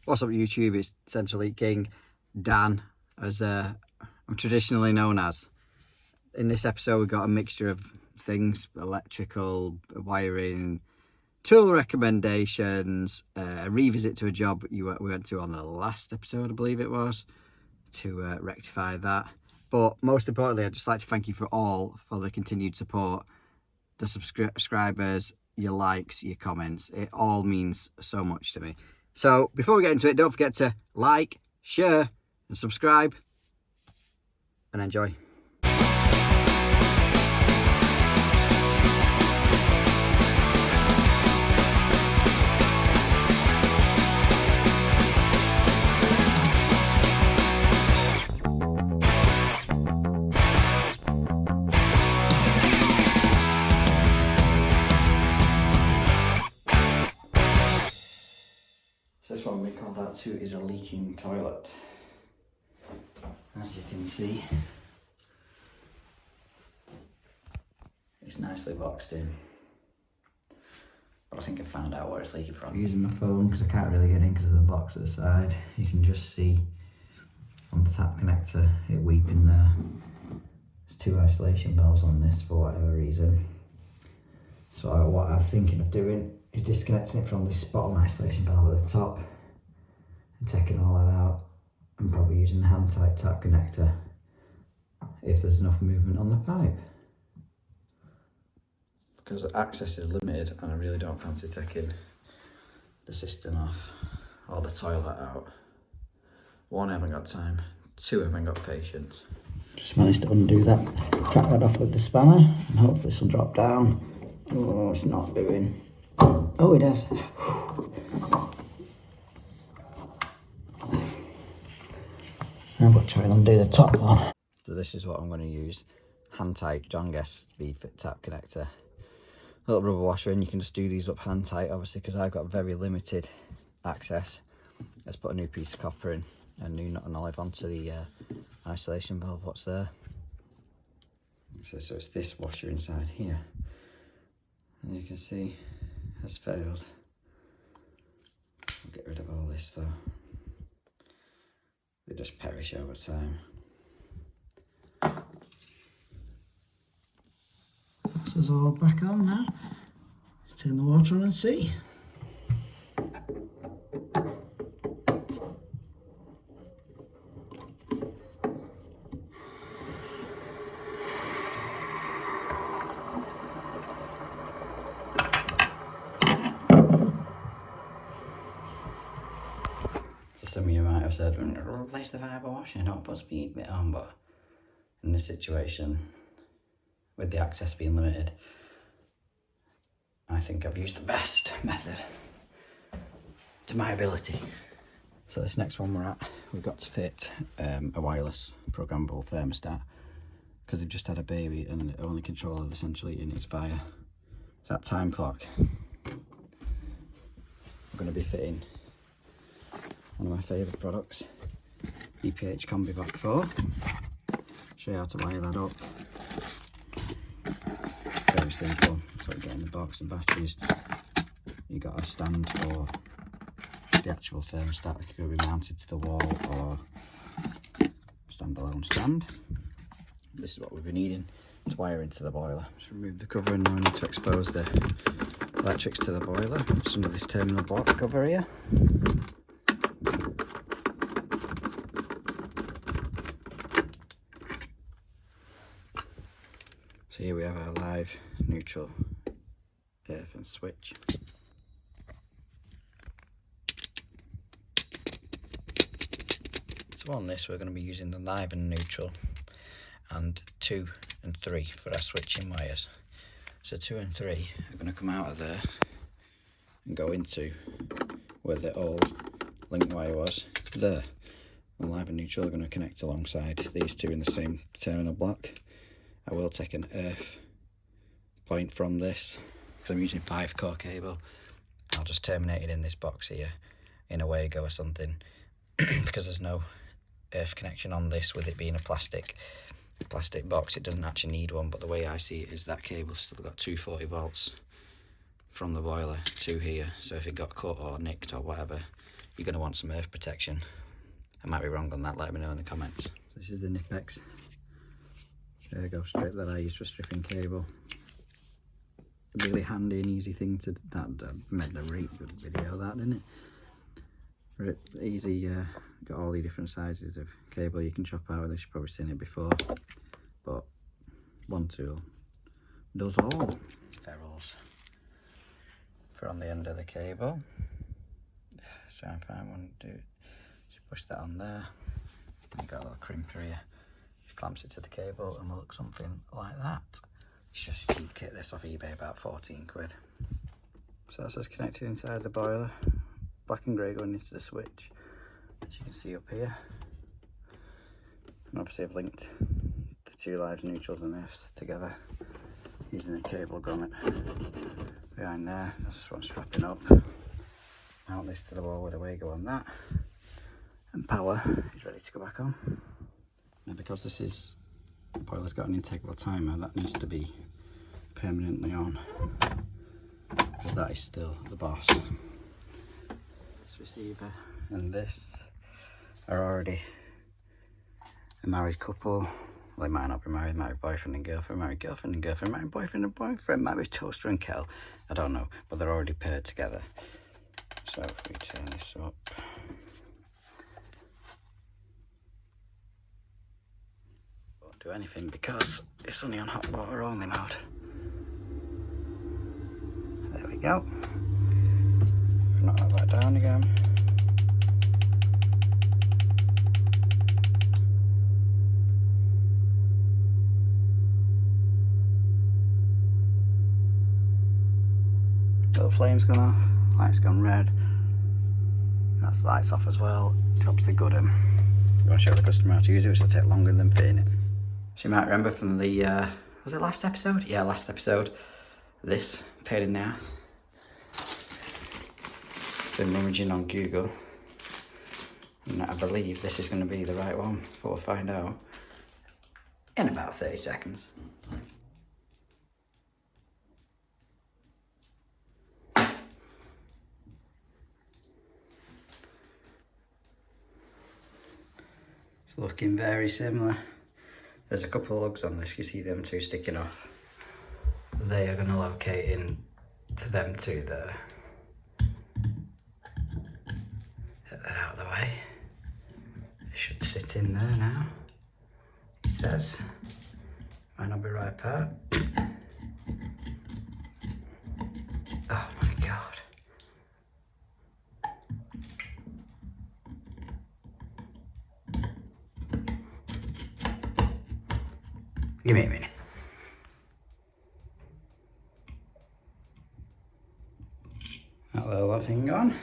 What's up YouTube, it's Central Heat King, Dan, as I'm traditionally known as. In this episode we've got a mixture of things, electrical, wiring, tool recommendations, a revisit to a job we went to on the last episode, I believe it was, to rectify that. But most importantly, I'd just like to thank you for the continued support, the subscribers, your likes, your comments. It all means so much to me. So before we get into it, don't forget to like, share and subscribe and enjoy. This one we called out to is a leaking toilet. As you can see, it's nicely boxed in, but I think I found out where it's leaking from. I'm using my phone because I can't really get in because of the box at the side. You can just see on the tap connector it weeping there. There's two isolation valves on this for whatever reason. So what I'm thinking of doing is disconnecting it from this bottom isolation valve at the top and taking all that out, and probably using the hand tight tap connector if there's enough movement on the pipe. Because the access is limited and I really don't fancy taking the cistern off or the toilet out. One, I haven't got time. Two, I haven't got patience. Just managed to undo that, crack that off with the spanner, and hopefully this will drop down. Oh, it's not doing. Oh, it has. I'm going to try and undo the top one. So this is what I'm going to use. Hand tight John Guest speed fit tap connector. A little rubber washer, and you can just do these up hand tight, obviously, because I've got very limited access. Let's put a new piece of copper in, a new nut and olive onto the isolation valve, what's there. So it's this washer inside here. And you can see has failed. I'll get rid of all this though. They just perish over time. This is all back on now. Turn the water on and see. Some of you might have said, replace the fibre washer, don't put speed bit on, but in this situation, with the access being limited, I think I've used the best method to my ability. So this next one we're at, we've got to fit a wireless programmable thermostat, because they've just had a baby and the only control of the central heating is via that time clock. We're going to be fitting one of my favourite products, EPH Combi Vac 4. Show you how to wire that up. Very simple. So you get in the box and batteries. You got a stand for the actual thermostat that could be mounted to the wall or standalone stand. This is what we'll be needing to wire into the boiler. Just remove the cover, and now I need to expose the electrics to the boiler. Just under this terminal block cover here. So here we have our live, neutral, earth and switch. So on this we're going to be using the live and neutral, and 2 and 3 for our switching wires. So 2 and 3 are going to come out of there and go into where the old link wire was, there. And live and neutral are going to connect alongside these two in the same terminal block. I will take an earth point from this, because I'm using 5-core cable. I'll just terminate it in this box here, in a Wago or something, because there's no earth connection on this, with it being a plastic box. It doesn't actually need one, but the way I see it is that cable's still got 240 volts from the boiler to here, so if it got cut or nicked or whatever, you're going to want some earth protection. I might be wrong on that, let me know in the comments. This is the Nipex ergo strip that I use for stripping cable. A really handy and easy thing to, that made a really good video, that, didn't it? Easy, got all the different sizes of cable you can chop out of this. You've probably seen it before, but one tool does all. Ferrules for on the end of the cable. Let's try and find one to do. Just push that on there. You've got a little crimper here. Just clamps it to the cable and will look something like that. It's just a cheap kit, this off eBay, about 14 quid. So that's just connected inside the boiler. Black and grey going into the switch, as you can see up here. And obviously I've linked the two lives, neutrals and earths together using a cable grommet behind there. That's what's strapping up. Mount this to the wall with a Wago on that. And power is ready to go back on. Now because this is, the boiler's got an integral timer, that needs to be permanently on, because that is still the boss. This receiver and this are already a married couple. Well, they might not be married, might be boyfriend and girlfriend, married girlfriend and girlfriend, married boyfriend and boyfriend, might be toaster and kettle, I don't know, but they're already paired together. So if we turn this up, won't do anything because it's only on hot water only mode. There we go. Knock that back down again. Little flame's gone off, light's gone red. That's the lights off as well. Job's the good one. You want to show the customer how to use it, which will take longer than fitting it. So you might remember from the, was it last episode? Yeah, last episode. This pain in the ass. Been rummaging on Google, and I believe this is going to be the right one, but we'll find out in about 30 seconds. It's looking very similar. There's a couple of lugs on this, you see them two sticking off. They are going to locate in to them two there. Get that out of the way. It should sit in there now. He says. Might not be right part. Oh my god. Give me a minute. That little thing on.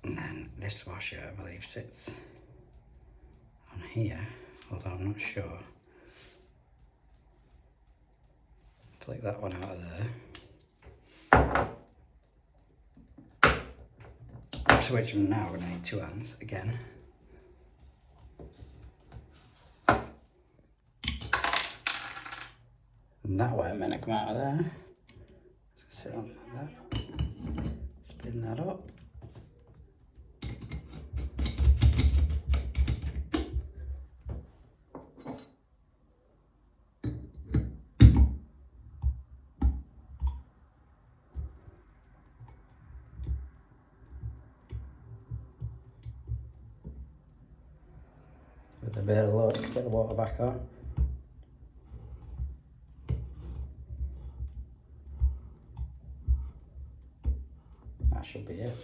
And then this washer, I believe, sits on here, although I'm not sure. Flick that one out of there. Switch them now, we're going to need two hands again. And that way I'm going to come out of there. Just sit on like that. Spin that up. With a bit of luck, get the water back on. That should be it.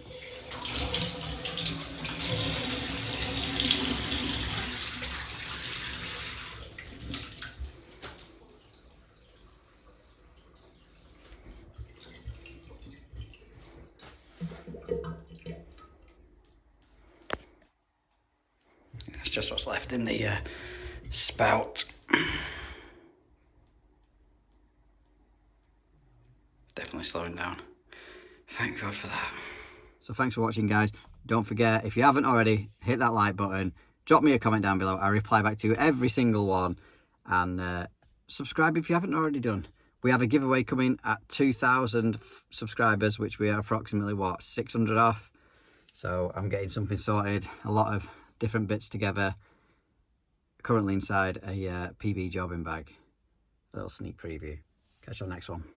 That's just what's left in the spout. Definitely slowing down. Thank God for that. So thanks for watching, guys. Don't forget, if you haven't already, hit that like button, drop me a comment down below. I reply back to every single one, and subscribe if you haven't already done. We have a giveaway coming at 2,000 subscribers, which we are approximately, what, 600 off. So I'm getting something sorted, a lot of different bits together. Currently inside a PB jobbing bag. Little sneak preview. Catch you on the next one.